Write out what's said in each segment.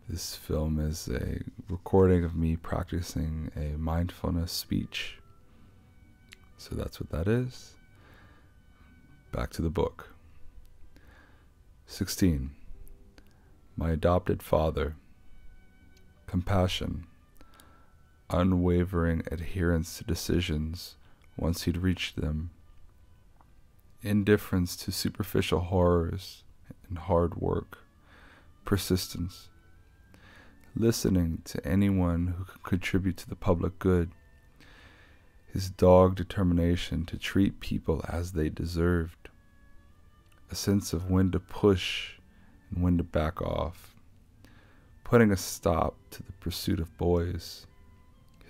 This film is a recording of me practicing a mindfulness speech. So that's what that is. Back to the book. 16. My adopted father. Compassion. Unwavering adherence to decisions once he'd reached them. Indifference to superficial horrors and hard work. Persistence. Listening to anyone who could contribute to the public good. His dogged determination to treat people as they deserved. A sense of when to push and when to back off. Putting a stop to the pursuit of boys.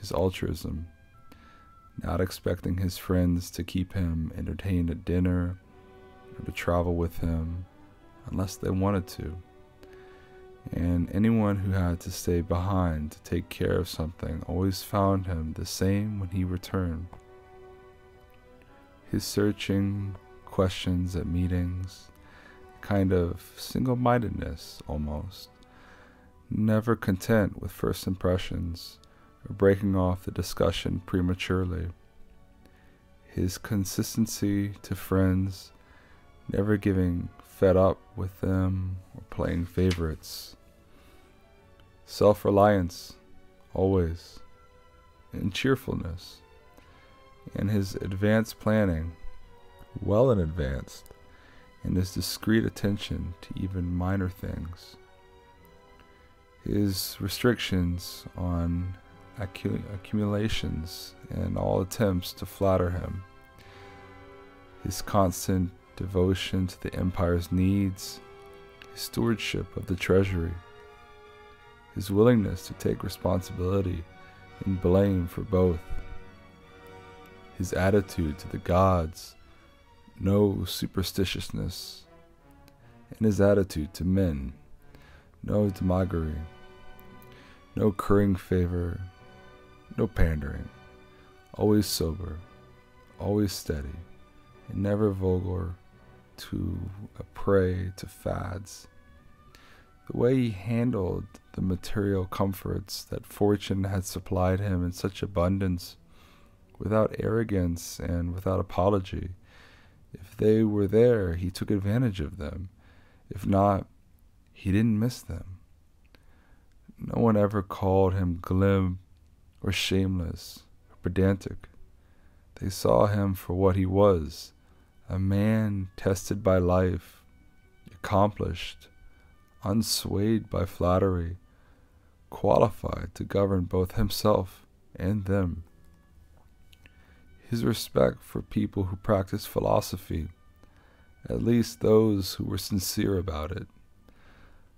His altruism. Not expecting his friends to keep him entertained at dinner or to travel with him unless they wanted to. And anyone who had to stay behind to take care of something always found him the same when he returned. His searching questions at meetings, kind of single-mindedness almost, never content with first impressions or breaking off the discussion prematurely. His consistency to friends, never giving fed up with them or playing favorites. Self-reliance, always, and cheerfulness, and his advanced planning, well in advance, and his discreet attention to even minor things. His restrictions on accumulations and all attempts to flatter him. His constant devotion to the empire's needs, his stewardship of the treasury, his willingness to take responsibility and blame for both, his attitude to the gods, no superstitiousness, and his attitude to men, no demagoguery, no currying favor, no pandering, always sober, always steady, and never vulgar to a prey to fads. The way he handled the material comforts that fortune had supplied him in such abundance, without arrogance and without apology. If they were there, he took advantage of them. If not, he didn't miss them. No one ever called him glib or shameless or pedantic. They saw him for what he was, a man tested by life, accomplished, unswayed by flattery, qualified to govern both himself and them. His respect for people who practiced philosophy, at least those who were sincere about it,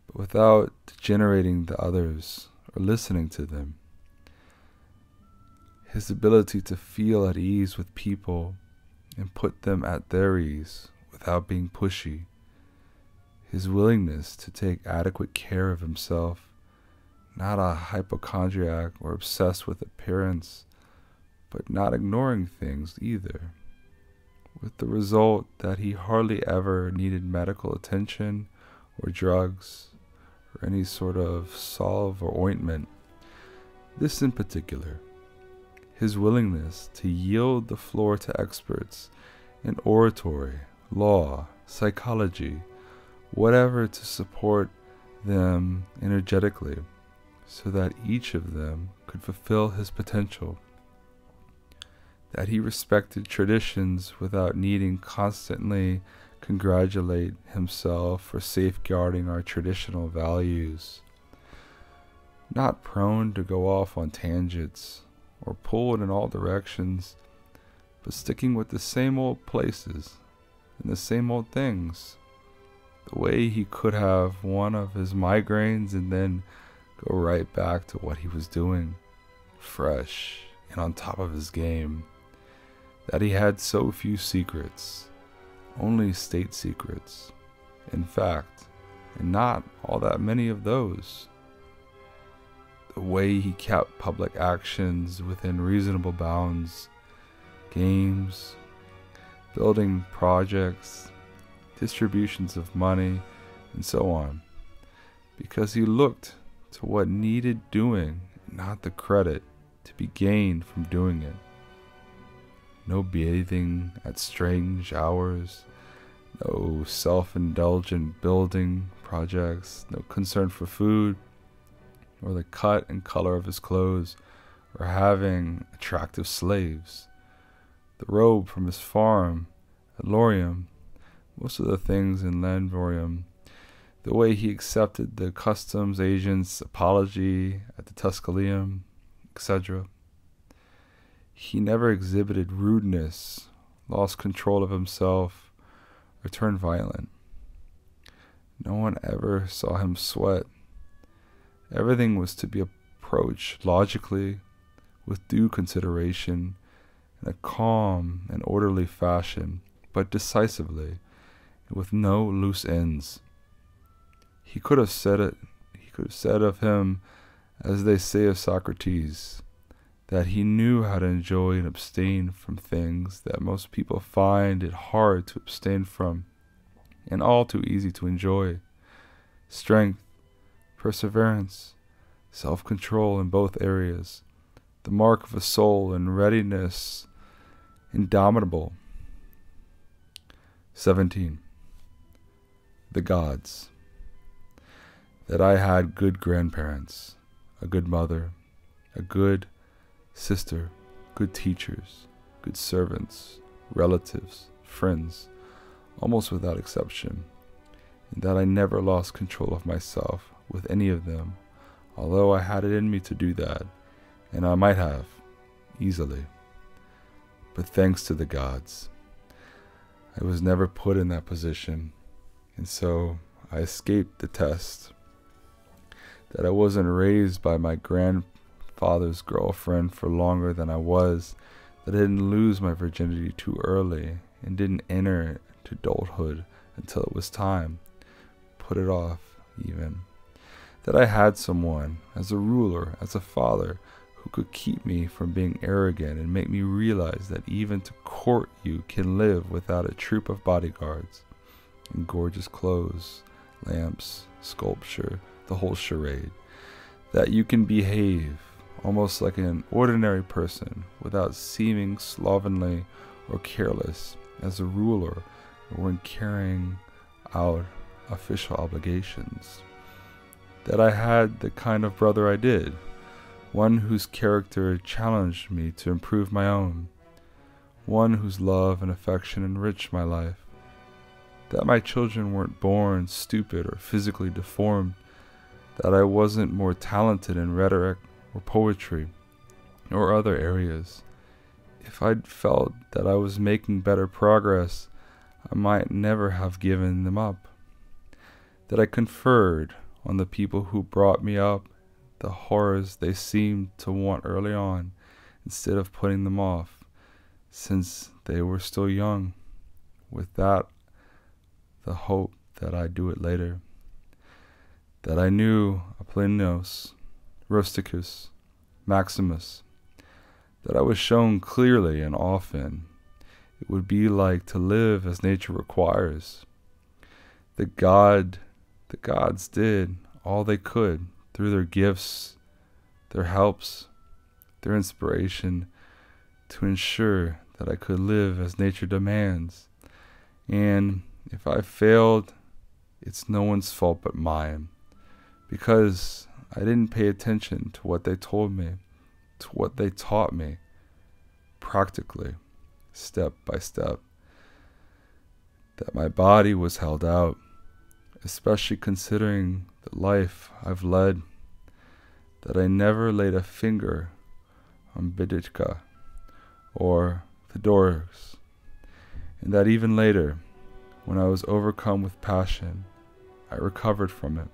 but without degenerating the others or listening to them. His ability to feel at ease with people and put them at their ease without being pushy. His willingness to take adequate care of himself, not a hypochondriac or obsessed with appearance, but not ignoring things either, with the result that he hardly ever needed medical attention or drugs or any sort of salve or ointment. This in particular, his willingness to yield the floor to experts in oratory, law, psychology, whatever to support them energetically so that each of them could fulfill his potential. That he respected traditions without needing constantly congratulate himself for safeguarding our traditional values. Not prone to go off on tangents or pulled in all directions, but sticking with the same old places and the same old things. The way he could have one of his migraines and then go right back to what he was doing, fresh and on top of his game. That he had so few secrets, only state secrets, in fact, and not all that many of those. The way he kept public actions within reasonable bounds, games, building projects, distributions of money, and so on, because he looked to what needed doing, not the credit to be gained from doing it. No bathing at strange hours, no self-indulgent building projects, no concern for food, or the cut and color of his clothes, or having attractive slaves. The robe from his farm at Lorium, most of the things in Landvorium, the way he accepted the customs agent's apology at the Tusculeum, etc. He never exhibited rudeness, lost control of himself, or turned violent. No one ever saw him sweat. Everything was to be approached logically, with due consideration, in a calm and orderly fashion, but decisively, and with no loose ends. He could have said of him, as they say of Socrates, that he knew how to enjoy and abstain from things that most people find it hard to abstain from, and all too easy to enjoy. Strength, perseverance, self-control in both areas, the mark of a soul in readiness, indomitable. 17. The gods. That I had good grandparents, a good mother, a good sister, good teachers, good servants, relatives, friends, almost without exception, and that I never lost control of myself with any of them, although I had it in me to do that, and I might have, easily. But thanks to the gods, I was never put in that position, and so I escaped the test. That I wasn't raised by my grandfather's girlfriend for longer than I was, that I didn't lose my virginity too early, and didn't enter to adulthood until it was time, put it off even. That I had someone, as a ruler, as a father, who could keep me from being arrogant and make me realize that even to court you can live without a troop of bodyguards, in gorgeous clothes, lamps, sculpture, the whole charade. That you can behave almost like an ordinary person without seeming slovenly or careless as a ruler or when carrying out official obligations. That I had the kind of brother I did, one whose character challenged me to improve my own, one whose love and affection enriched my life. That my children weren't born stupid or physically deformed, that I wasn't more talented in rhetoric or poetry or other areas. If I'd felt that I was making better progress, I might never have given them up. That I conferred on the people who brought me up the horrors they seemed to want early on, instead of putting them off, since they were still young, with that the hope that I'd do it later. That I knew Apollonius, Rusticus, Maximus, that I was shown clearly and often it would be like to live as nature requires. The gods did all they could through their gifts, their helps, their inspiration, to ensure that I could live as nature demands. And if I failed, it's no one's fault but mine, because I didn't pay attention to what they told me, to what they taught me, practically, step by step. That my body was held out, especially considering the life I've led. That I never laid a finger on Bedichka or Fedorus, and that even later, when I was overcome with passion, I recovered from it.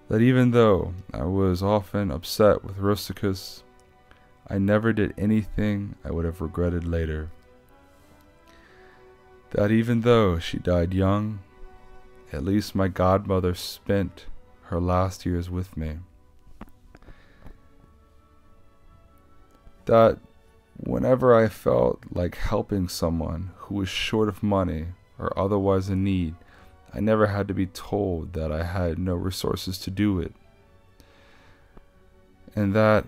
That even though I was often upset with Rusticus, I never did anything I would have regretted later. That even though she died young, at least my godmother spent her last years with me. That whenever I felt like helping someone who was short of money or otherwise in need, I never had to be told that I had no resources to do it. and that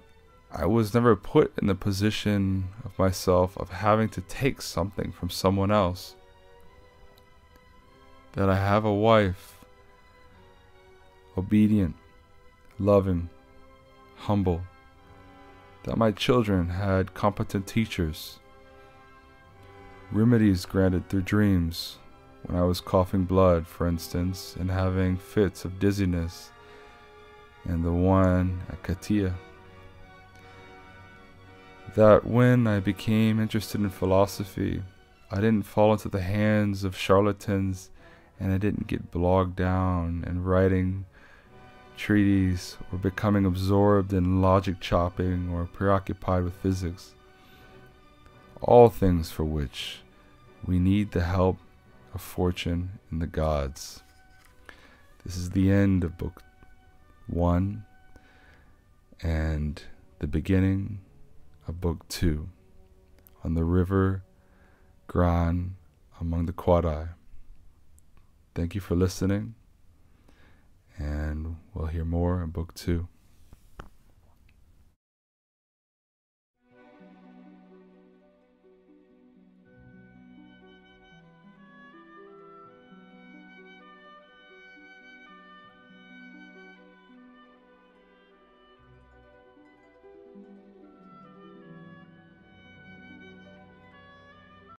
I was never put in the position of myself of having to take something from someone else. That I have a wife, obedient, loving, humble. That my children had competent teachers, remedies granted through dreams when I was coughing blood, for instance, and having fits of dizziness, and the one at Katia. That when I became interested in philosophy, I didn't fall into the hands of charlatans, and I didn't get bogged down in writing treaties or becoming absorbed in logic chopping or preoccupied with physics. All things for which we need the help of fortune and the gods. This is the end of book 1 and the beginning of book 2 on the river Gran among the Quadi. Thank you for listening, and we'll hear more in book 2.